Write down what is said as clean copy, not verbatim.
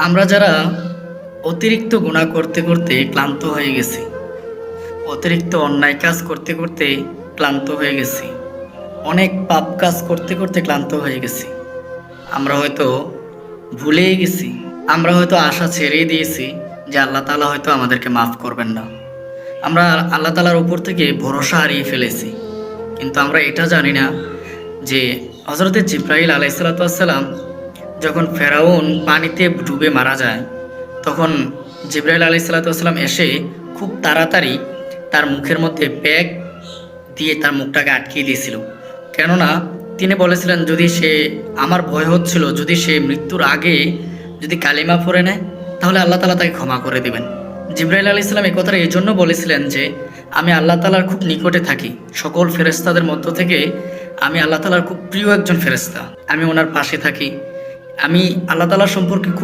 আমরা যারা অতিরিক্ত গুনাহ করতে করতে ক্লান্ত হয়ে গেছি, অতিরিক্ত অন্যায় কাজ করতে করতে ক্লান্ত হয়ে গেছি, অনেক পাপ কাজ করতে করতে ক্লান্ত হয়ে গেছি, আমরা হয়তো ভুলেই গেছি, আমরা হয়তো আশা ছেড়েই দিয়েছি যে আল্লাহ তাআলা হয়তো আমাদেরকে মাফ করবেন না। আমরা আল্লাহ তাআলার উপর থেকে ভরসা হারিয়ে ফেলেছি। কিন্তু আমরা এটা জানি না যে হযরতে জিবরাইল আলাইহিসসালাতু ওয়াসসালাম যখন ফেরাউন পানিতে ডুবে মারা যায়, তখন জিবরাইল আলাইহিসসালাতু ওয়াসসালাম এসে খুব তাড়াতাড়ি তার মুখের মধ্যে ব্যাগ দিয়ে তার মুখটাকে আটকিয়ে দিয়েছিল। কেননা তিনি বলেছিলেন, যদি সে, আমার ভয় হচ্ছিল যদি সে মৃত্যুর আগে যদি কালিমা পড়ে নেয় তাহলে আল্লাহ তাআলা তাকে ক্ষমা করে দিবেন। জিবরাইল আলাইহিস সালাম এই কথাটা এই জন্য বলেছিলেন যে আমি আল্লাহ তাআলার খুব নিকটে থাকি, সকল ফেরেশতাদের মধ্য থেকে আমি আল্লাহ তাআলার খুব প্রিয় একজন ফেরেশতা, আমি ওনার পাশে থাকি, আমি আল্লাহ তাআলা সম্পর্কে খুব